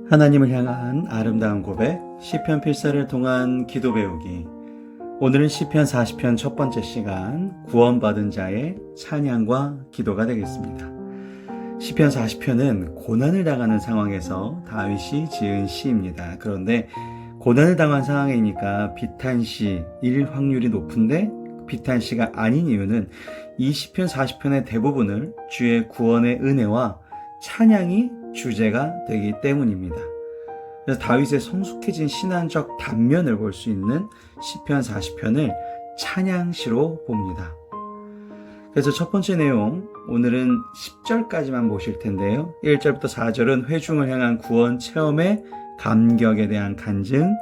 하나님을 향한 아름다운 고백, 시편 필사를 통한 기도 배우기. 오늘은 시편 40편 첫 번째 시간, 구원받은 자의 찬양과 기도가 되겠습니다. 시편 40편은 고난을 당하는 상황에서 다윗이 지은 시입니다. 그런데 고난을 당한 상황이니까 비탄시일 확률이 높은데 비탄시가 아닌 이유는 이 시편 40편의 대부분을 주의 구원의 은혜와 찬양이 주제가 되기 때문입니다. 그래서 다윗의 성숙해진 신앙적 단면을 볼 수 있는 시편 40편을 찬양시로 봅니다. 그래서 첫 번째 내용, 오늘은 10절까지만 보실 텐데요. 1절부터 4절은 회중을 향한 구원 체험의 감격에 대한 간증,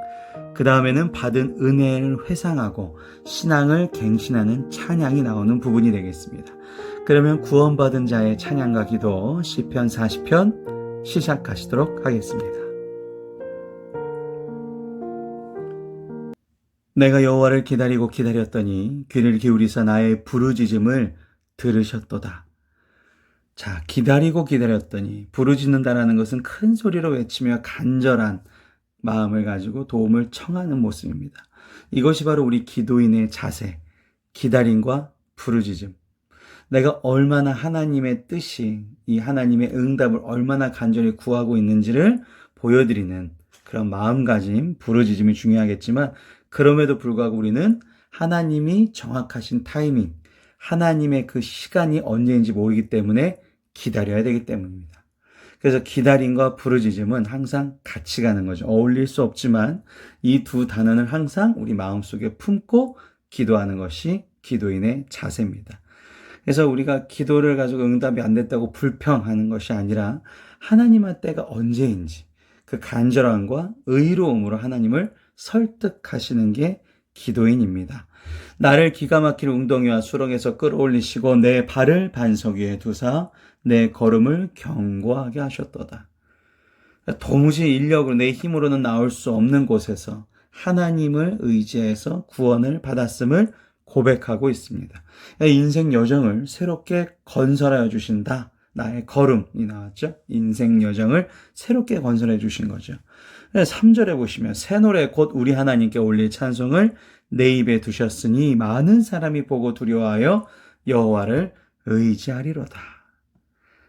그 다음에는 받은 은혜를 회상하고 신앙을 갱신하는 찬양이 나오는 부분이 되겠습니다. 그러면 구원받은 자의 찬양과 기도 시편 40편 시작하시도록 하겠습니다. 내가 여호와를 기다리고 기다렸더니 귀를 기울이사 나의 부르짖음을 들으셨도다. 자, 기다리고 기다렸더니, 부르짖는다라는 것은 큰 소리로 외치며 간절한 마음을 가지고 도움을 청하는 모습입니다. 이것이 바로 우리 기도인의 자세, 기다림과 부르짖음. 내가 얼마나 하나님의 뜻이, 이 하나님의 응답을 얼마나 간절히 구하고 있는지를 보여드리는 그런 마음가짐, 부르짖음이 중요하겠지만, 그럼에도 불구하고 우리는 하나님이 정확하신 타이밍, 하나님의 그 시간이 언제인지 모르기 때문에 기다려야 되기 때문입니다. 그래서 기다림과 부르짖음은 항상 같이 가는 거죠. 어울릴 수 없지만 이 두 단어는 항상 우리 마음속에 품고 기도하는 것이 기도인의 자세입니다. 그래서 우리가 기도를 가지고 응답이 안 됐다고 불평하는 것이 아니라 하나님의 때가 언제인지 그 간절함과 의로움으로 하나님을 설득하시는 게 기도인입니다. 나를 기가 막힌 웅덩이와 수렁에서 끌어올리시고 내 발을 반석 위에 두사 내 걸음을 견고하게 하셨도다. 도무지 인력으로 내 힘으로는 나올 수 없는 곳에서 하나님을 의지해서 구원을 받았음을 고백하고 있습니다. 인생 여정을 새롭게 건설하여 주신다. 나의 걸음이 나왔죠. 인생 여정을 새롭게 건설해 주신 거죠. 3절에 보시면 새 노래 곧 우리 하나님께 올릴 찬송을 내 입에 두셨으니 많은 사람이 보고 두려워하여 여호와를 의지하리로다.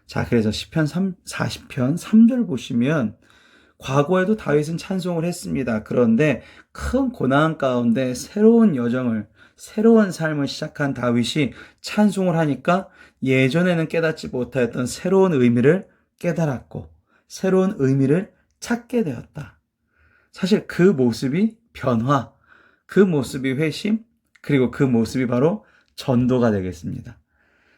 자, 그래서 시편 40편 3절 보시면 과거에도 다윗은 찬송을 했습니다. 그런데 큰 고난 가운데 새로운 여정을, 새로운 삶을 시작한 다윗이 찬송을 하니까 예전에는 깨닫지 못하였던 새로운 의미를 깨달았고 새로운 의미를 찾게 되었다. 사실 그 모습이 변화, 그 모습이 회심, 그리고 그 모습이 바로 전도가 되겠습니다.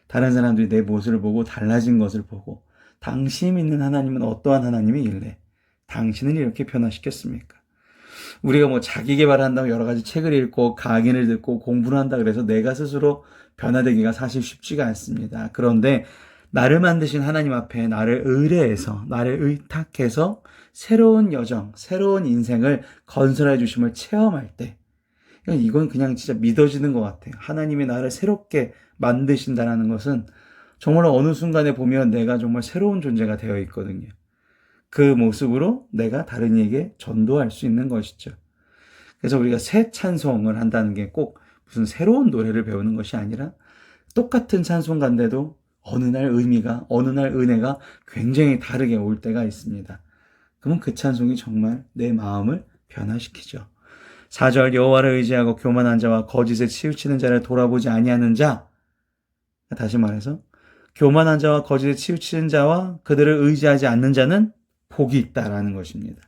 다른 사람들이 내 모습을 보고 달라진 것을 보고 당신 믿는 하나님은 어떠한 하나님이길래 당신은 이렇게 변화시켰습니까? 우리가 뭐 자기 개발한다고 여러 가지 책을 읽고 강의를 듣고 공부를 한다 그래서 내가 스스로 변화되기가 사실 쉽지가 않습니다. 그런데 나를 만드신 하나님 앞에 나를 의뢰해서, 나를 의탁해서 새로운 여정, 새로운 인생을 건설해 주심을 체험할 때 이건 그냥 진짜 믿어지는 것 같아요. 하나님이 나를 새롭게 만드신다는 것은 정말 어느 순간에 보면 내가 정말 새로운 존재가 되어 있거든요. 그 모습으로 내가 다른 이에게 전도할 수 있는 것이죠. 그래서 우리가 새 찬송을 한다는 게 꼭 무슨 새로운 노래를 배우는 것이 아니라 똑같은 찬송가인데도 어느 날 의미가, 어느 날 은혜가 굉장히 다르게 올 때가 있습니다. 그러면 그 찬송이 정말 내 마음을 변화시키죠. 4절 여호와를 의지하고 교만한 자와 거짓에 치우치는 자를 돌아보지 아니하는 자. 다시 말해서 교만한 자와 거짓에 치우치는 자와 그들을 의지하지 않는 자는 복이 있다라는 것입니다.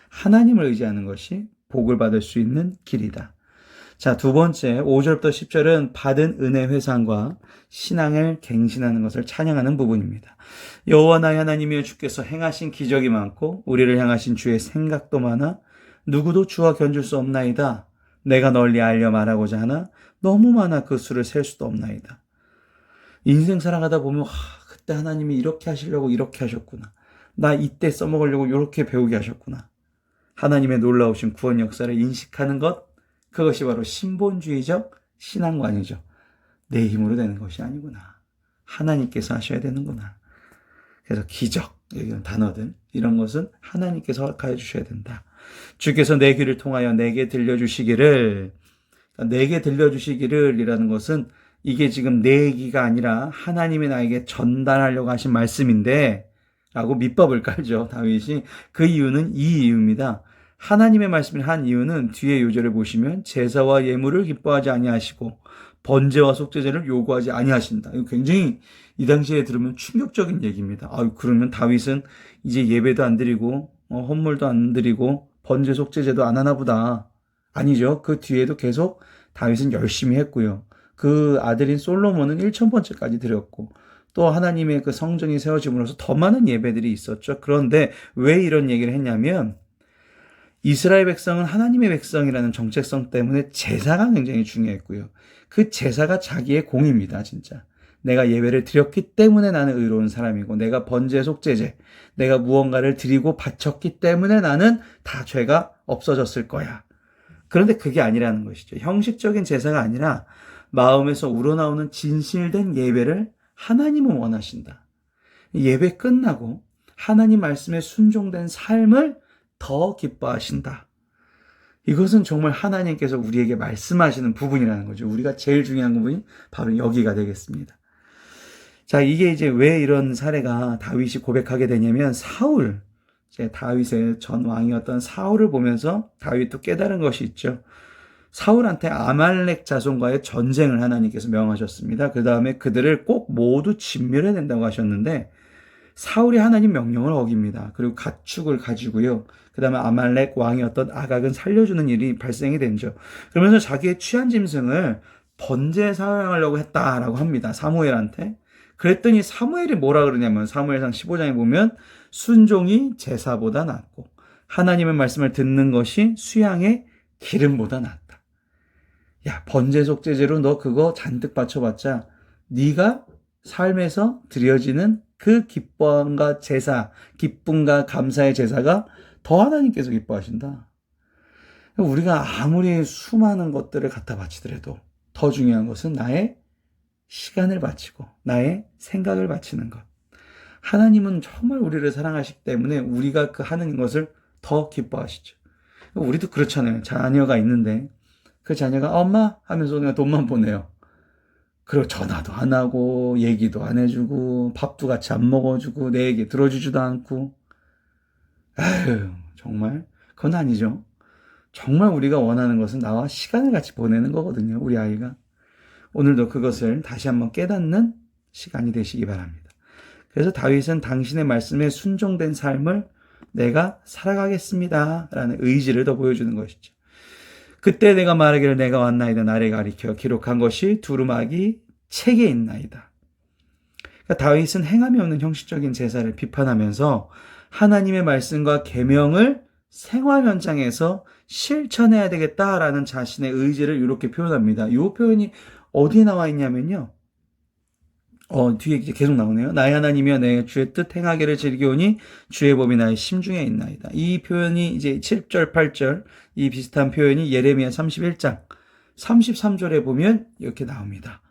하나님을 의지하는 것이 복을 받을 수 있는 길이다. 자, 두 번째 5절부터 10절은 받은 은혜 회상과 신앙을 갱신하는 것을 찬양하는 부분입니다. 여호와 나의 하나님이여 주께서 행하신 기적이 많고 우리를 향하신 주의 생각도 많아 누구도 주와 견줄 수 없나이다. 내가 널리 알려 말하고자 하나 너무 많아 그 수를 셀 수도 없나이다. 인생 살아가다 보면 그때 하나님이 이렇게 하시려고 이렇게 하셨구나. 나 이때 써먹으려고 이렇게 배우게 하셨구나. 하나님의 놀라우신 구원 역사를 인식하는 것, 그것이 바로 신본주의적 신앙관이죠. 내 힘으로 되는 것이 아니구나. 하나님께서 하셔야 되는구나. 그래서 기적, 이런 단어들, 이런 것은 하나님께서 허락하여 주셔야 된다. 주께서 내 귀를 통하여 내게 들려주시기를, 내게 들려주시기를 이라는 것은 이게 지금 내 얘기가 아니라 하나님이 나에게 전달하려고 하신 말씀인데 라고 밑밥을 깔죠, 다윗이. 그 이유는 이 이유입니다. 하나님의 말씀을 한 이유는 뒤에 요절을 보시면 제사와 예물을 기뻐하지 아니하시고 번제와 속죄제를 요구하지 아니하신다. 이거 굉장히 이 당시에 들으면 충격적인 얘기입니다. 그러면 다윗은 이제 예배도 안 드리고 헌물도 안 드리고 번제 속죄제도 안 하나 보다. 아니죠. 그 뒤에도 계속 다윗은 열심히 했고요. 그 아들인 솔로몬은 1000번째까지 드렸고 또 하나님의 그 성전이 세워짐으로써 더 많은 예배들이 있었죠. 그런데 왜 이런 얘기를 했냐면 이스라엘 백성은 하나님의 백성이라는 정체성 때문에 제사가 굉장히 중요했고요. 그 제사가 자기의 공입니다, 진짜. 내가 예배를 드렸기 때문에 나는 의로운 사람이고, 내가 번제, 속죄제, 내가 무언가를 드리고 바쳤기 때문에 나는 다 죄가 없어졌을 거야. 그런데 그게 아니라는 것이죠. 형식적인 제사가 아니라 마음에서 우러나오는 진실된 예배를 하나님은 원하신다. 예배 끝나고 하나님 말씀에 순종된 삶을 더 기뻐하신다. 이것은 정말 하나님께서 우리에게 말씀하시는 부분이라는 거죠. 우리가 제일 중요한 부분이 바로 여기가 되겠습니다. 자, 이게 이제 왜 이런 사례가 다윗이 고백하게 되냐면 사울, 이제 다윗의 전 왕이었던 사울을 보면서 다윗도 깨달은 것이 있죠. 사울한테 아말렉 자손과의 전쟁을 하나님께서 명하셨습니다. 그 다음에 그들을 꼭 모두 진멸해야 된다고 하셨는데 사울이 하나님 명령을 어깁니다. 그리고 가축을 가지고요. 그 다음에 아말렉 왕이었던 아각은 살려주는 일이 발생이 된죠. 그러면서 자기의 취한 짐승을 번제에 사용하려고 했다라고 합니다. 사무엘한테. 그랬더니 사무엘이 뭐라 그러냐면 사무엘상 15장에 보면 순종이 제사보다 낫고 하나님의 말씀을 듣는 것이 수양의 기름보다 낫다. 야, 번제 속죄제로 너 그거 잔뜩 바쳐봤자 네가 삶에서 드려지는 그 기쁨과 제사, 기쁨과 감사의 제사가 더 하나님께서 기뻐하신다. 우리가 아무리 수많은 것들을 갖다 바치더라도 더 중요한 것은 나의 시간을 바치고 나의 생각을 바치는 것. 하나님은 정말 우리를 사랑하시기 때문에 우리가 그 하는 것을 더 기뻐하시죠. 우리도 그렇잖아요. 자녀가 있는데 그 자녀가 엄마 하면서 그냥 돈만 보내요. 그리고 전화도 안 하고 얘기도 안 해주고 밥도 같이 안 먹어주고 내 얘기 들어주지도 않고. 아유, 정말 그건 아니죠. 정말 우리가 원하는 것은 나와 시간을 같이 보내는 거거든요. 우리 아이가. 오늘도 그것을 다시 한번 깨닫는 시간이 되시기 바랍니다. 그래서 다윗은 당신의 말씀에 순종된 삶을 내가 살아가겠습니다 라는 의지를 더 보여주는 것이죠. 그때 내가 말하기를 내가 왔나이다 나를 가리켜 기록한 것이 두루마기 책에 있나이다. 그러니까 다윗은 행함이 없는 형식적인 제사를 비판하면서 하나님의 말씀과 계명을 생활 현장에서 실천해야 되겠다라는 자신의 의지를 이렇게 표현합니다. 이 표현이 어디에 나와 있냐면요. 뒤에 이제 계속 나오네요. 나의 하나님이여 내 주의 뜻 행하기를 즐기오니 주의 법이 나의 심중에 있나이다. 이 표현이 이제 7절, 8절 이 비슷한 표현이 예레미야 31장 33절에 보면 이렇게 나옵니다.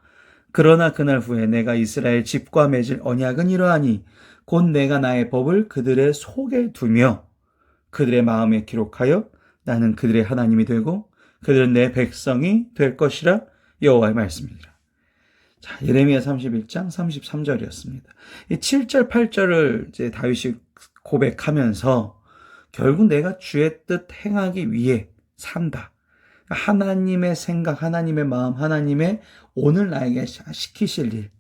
그러나 그날 후에 내가 이스라엘 집과 맺을 언약은 이러하니 곧 내가 나의 법을 그들의 속에 두며 그들의 마음에 기록하여 나는 그들의 하나님이 되고 그들은 내 백성이 될 것이라 여호와의 말씀이니라. 자, 예레미야 31장 33절이었습니다. 이 7절, 8절을 이제 다윗이 고백하면서 결국 내가 주의 뜻 행하기 위해 산다. 하나님의 생각, 하나님의 마음, 하나님의 오늘 나에게 시키실 일,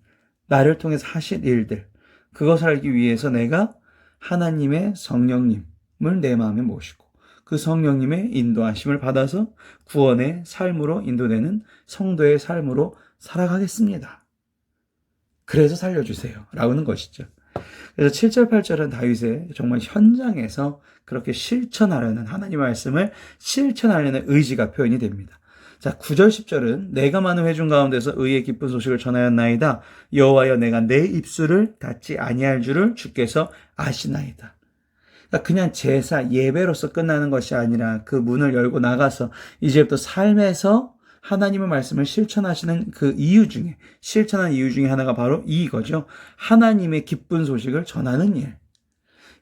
나를 통해서 하실 일들, 그것을 알기 위해서 내가 하나님의 성령님을 내 마음에 모시고 그 성령님의 인도하심을 받아서 구원의 삶으로 인도되는 성도의 삶으로 살아가겠습니다. 그래서 살려주세요. 라는 것이죠. 그래서 7절, 8절은 다윗의 정말 현장에서 그렇게 실천하려는 하나님의 말씀을 실천하려는 의지가 표현이 됩니다. 자, 9절, 10절은 내가 많은 회중 가운데서 의의 기쁜 소식을 전하였나이다. 여호와여 내가 내 입술을 닫지 아니할 줄을 주께서 아시나이다. 그러니까 그냥 제사, 예배로서 끝나는 것이 아니라 그 문을 열고 나가서 이제부터 삶에서 하나님의 말씀을 실천하시는 그 이유 중에, 실천한 이유 중에 하나가 바로 이거죠. 하나님의 기쁜 소식을 전하는 일.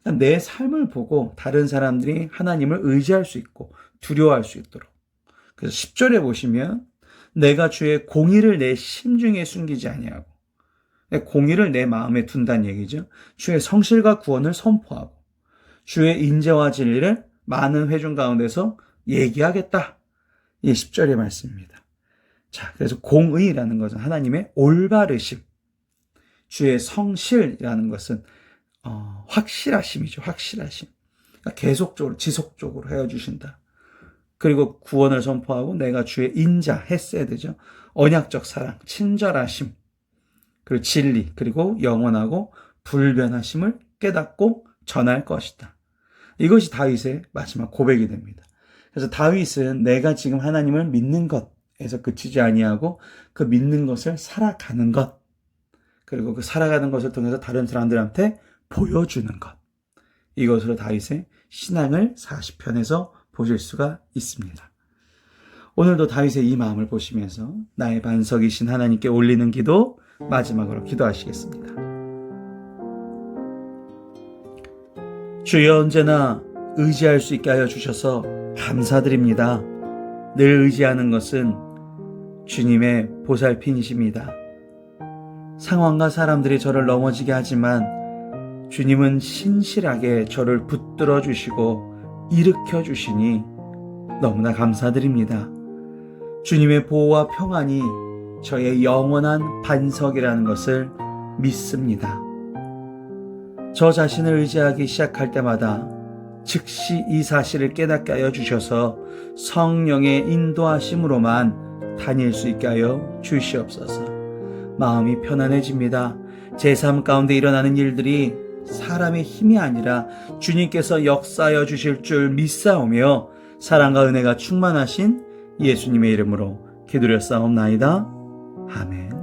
그러니까 내 삶을 보고 다른 사람들이 하나님을 의지할 수 있고 두려워할 수 있도록. 그래서 10절에 보시면 내가 주의 공의를 내 심중에 숨기지 아니하고, 공의를 내 마음에 둔다는 얘기죠. 주의 성실과 구원을 선포하고 주의 인재와 진리를 많은 회중 가운데서 얘기하겠다. 이게 10절의 말씀입니다. 자, 그래서 공의라는 것은 하나님의 올바르심, 주의 성실이라는 것은 확실하심이죠. 확실하심. 그러니까 계속적으로 지속적으로 헤어주신다. 그리고 구원을 선포하고 내가 주의 인자, 헤세드죠. 언약적 사랑, 친절하심, 그리고 진리, 그리고 영원하고 불변하심을 깨닫고 전할 것이다. 이것이 다윗의 마지막 고백이 됩니다. 그래서 다윗은 내가 지금 하나님을 믿는 것에서 그치지 아니하고 그 믿는 것을 살아가는 것, 그리고 그 살아가는 것을 통해서 다른 사람들한테 보여주는 것, 이것으로 다윗의 신앙을 40편에서 보실 수가 있습니다. 오늘도 다윗의 이 마음을 보시면서 나의 반석이신 하나님께 올리는 기도 마지막으로 기도하시겠습니다. 주여, 언제나 의지할 수 있게 하여 주셔서 감사드립니다. 늘 의지하는 것은 주님의 보살핌이십니다. 상황과 사람들이 저를 넘어지게 하지만 주님은 신실하게 저를 붙들어 주시고 일으켜 주시니 너무나 감사드립니다. 주님의 보호와 평안이 저의 영원한 반석이라는 것을 믿습니다. 저 자신을 의지하기 시작할 때마다 즉시 이 사실을 깨닫게 하여 주셔서 성령의 인도하심으로만 다닐 수 있게 하여 주시옵소서. 마음이 편안해집니다. 제 삶 가운데 일어나는 일들이 사람의 힘이 아니라 주님께서 역사하여 주실 줄 믿사오며 사랑과 은혜가 충만하신 예수님의 이름으로 기도드렸사옵나이다. 아멘.